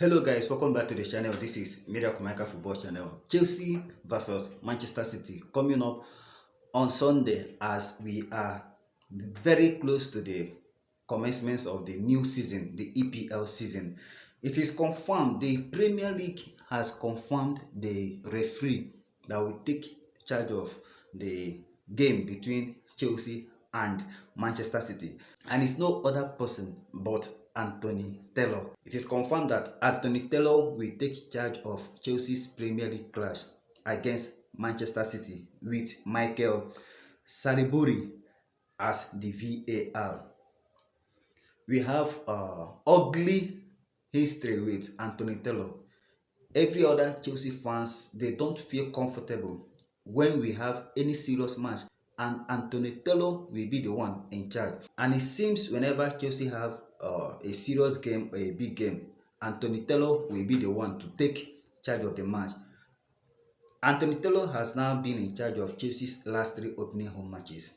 Hello guys, welcome back to the channel. This is Miracle Maker Football Channel. Chelsea versus Manchester City coming up on Sunday as we are very close to the commencement of the new season, the EPL season. It is confirmed, the Premier League has confirmed the referee that will take charge of the game between Chelsea and Manchester City, and it's no other person but Anthony Taylor. It is confirmed that Anthony Taylor will take charge of Chelsea's Premier League clash against Manchester City with Michael Sariburi as the VAR. We have ugly history with Anthony Taylor. Every other Chelsea fans, they don't feel comfortable when we have any serious match and Anthony Taylor will be the one in charge. And it seems whenever Chelsea have a serious game or a big game, Anthony Taylor will be the one to take charge of the match. Anthony Taylor has now been in charge of Chelsea's last 3 opening home matches.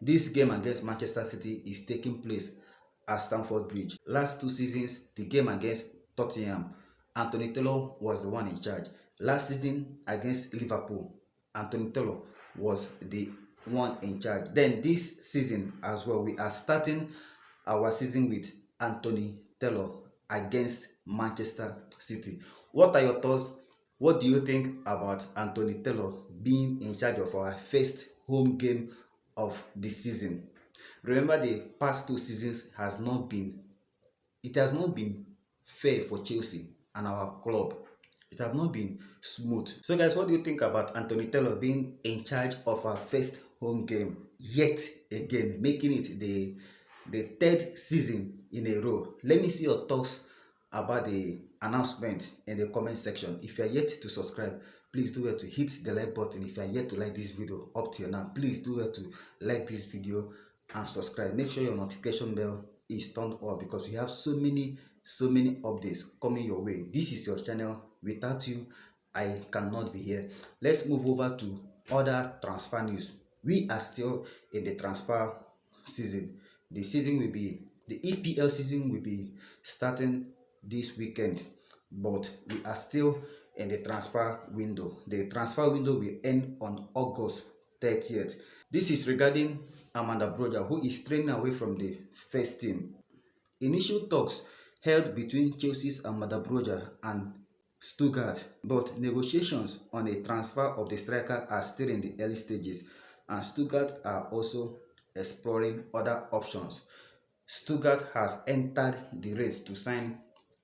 This game against Manchester City is taking place at Stamford Bridge. Last 2 seasons, the game against Tottenham, Anthony Taylor was the one in charge. Last season against Liverpool, Anthony Taylor was the one in charge. Then this season as well, we are starting our season with Anthony Taylor against Manchester City. What are your thoughts? What do you think about Anthony Taylor being in charge of our first home game of the season? Remember, the past 2 seasons has not been fair for Chelsea and our club. It has not been smooth. So guys, what do you think about Anthony Taylor being in charge of our first home game yet again, making it the 3rd season in a row? Let me see your thoughts about the announcement in the comment section. If you are yet to subscribe, please do well to hit the like button. If you are yet to like this video up till now, please do well to like this video and subscribe. Make sure your notification bell is turned on because we have so many updates coming your way. This is your channel. Without you, I cannot be here. Let's move over to other transfer news. We are still in the transfer season. The EPL season will be starting this weekend, but we are still in the transfer window. The transfer window will end on August 30th. This is regarding Armando Broja, who is training away from the first team. Initial talks held between Chelsea's Armando Broja and Stuttgart, but negotiations on a transfer of the striker are still in the early stages, and Stuttgart are also exploring other options. Stuttgart has entered the race to sign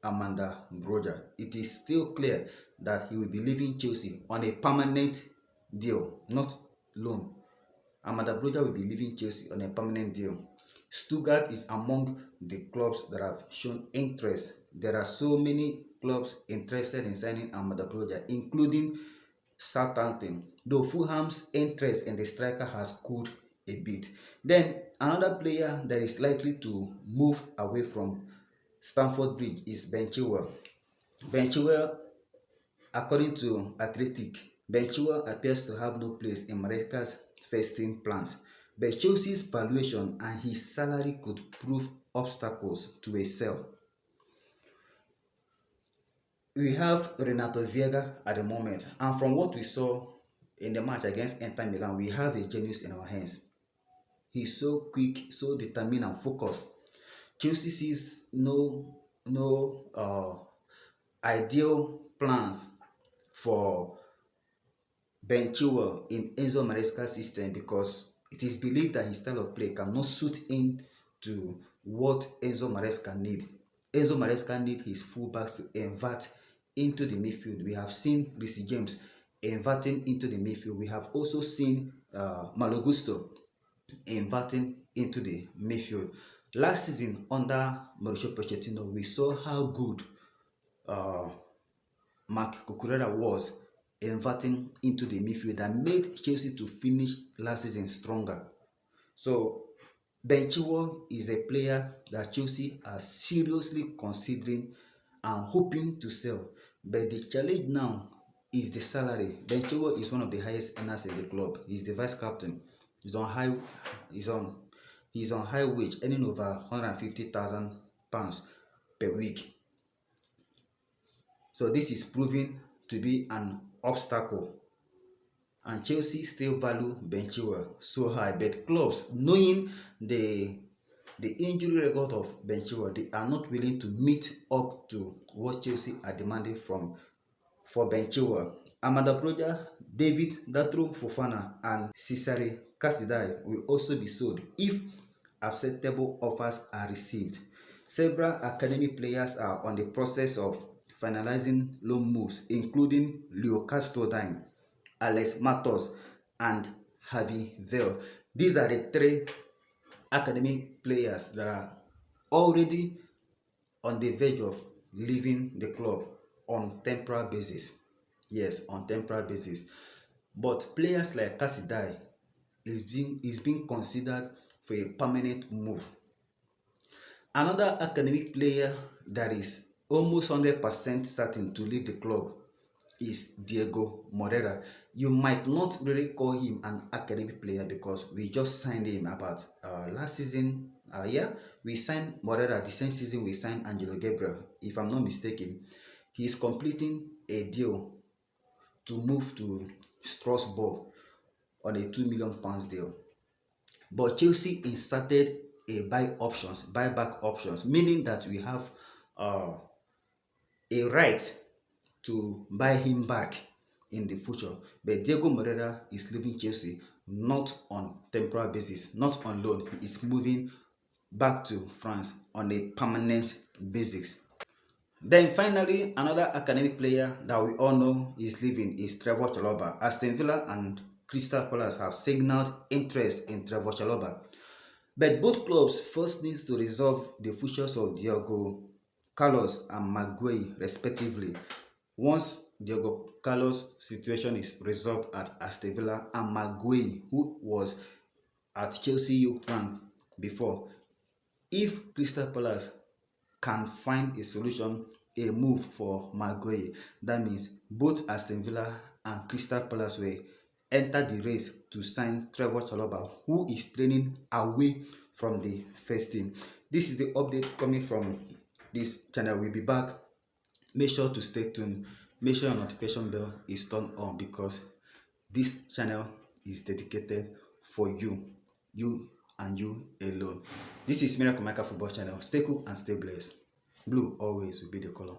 Armando Broja. It is still clear that he will be leaving Chelsea on a permanent deal, not loan. Armando Broja will be leaving Chelsea on a permanent deal. Stuttgart is among the clubs that have shown interest. There are so many clubs interested in signing Armando Broja, including Southampton, though Fulham's interest in the striker has cooled a bit. Then another player that is likely to move away from Stamford Bridge is Ben Chilwell. Ben Chilwell, according to Athletic, Ben Chilwell appears to have no place in Maresca's first team plans. But Chelsea's valuation and his salary could prove obstacles to a sale. We have Renato Vieira at the moment, and from what we saw in the match against Inter Milan, we have a genius in our hands. He's so quick, so determined and focused. Chelsea sees no ideal plans for Ben Chilwell in Enzo Maresca's system because it is believed that his style of play cannot suit into what Enzo Maresca needs. Enzo Maresca needs his fullbacks to invert into the midfield. We have seen Reece James inverting into the midfield. We have also seen Malo Gusto inverting into the midfield. Last season under Mauricio Pochettino, we saw how good Marc Cucurella was inverting into the midfield that made Chelsea to finish last season stronger. So Ben Chilwell is a player that Chelsea are seriously considering and hoping to sell. But the challenge now is the salary. Ben Chilwell is one of the highest earners in the club. He's the vice captain. He's on high wage, earning over £150,000 per week. So this is proving to be an obstacle. And Chelsea still value Ben Chilwell so high, but clubs, knowing the injury record of Ben Chilwell, they are not willing to meet up to what Chelsea are demanding for Ben Chilwell. Amanda Proja, David Datro Fofana, and Cesare Casadei will also be sold if acceptable offers are received. Several academy players are on the process of finalizing loan moves, including Leo Castrodine, Alex Matos, and Javi Vale. These are the three academy players that are already on the verge of leaving the club on temporary basis. Yes, on temporary basis. But players like Casadei is being considered for a permanent move. Another academic player that is almost 100% certain to leave the club is Diego Moreira. You might not really call him an academic player because we just signed him about last season. Yeah, we signed Moreira the same season we signed Angelo Gabriel. If I'm not mistaken, he is completing a deal to move to Strasbourg on a £2 million deal. But Chelsea inserted a buyback options, meaning that we have a right to buy him back in the future. But Diego Moreira is leaving Chelsea not on temporary basis, not on loan. He is moving back to France on a permanent basis. Then finally, another academic player that we all know is leaving is Trevoh Chalobah. Aston Villa and Crystal Palace have signaled interest in Trevoh Chalobah. But both clubs first needs to resolve the futures of Diego Carlos and Maguire respectively. Once Diego Carlos' situation is resolved at Aston Villa and Maguire, who was at Chelsea youth rank before, if Crystal Palace can find a solution, a move for Maguire, that means both Aston Villa and Crystal Palace will enter the race to sign Trevoh Chalobah, who is training away from the first team. This is the update coming from this channel. We'll be back. Make sure to stay tuned. Make sure your notification bell is turned on because this channel is dedicated for you and you alone. This is Miracle Maker Football Channel. Stay cool and stay blessed. Blue always will be the color.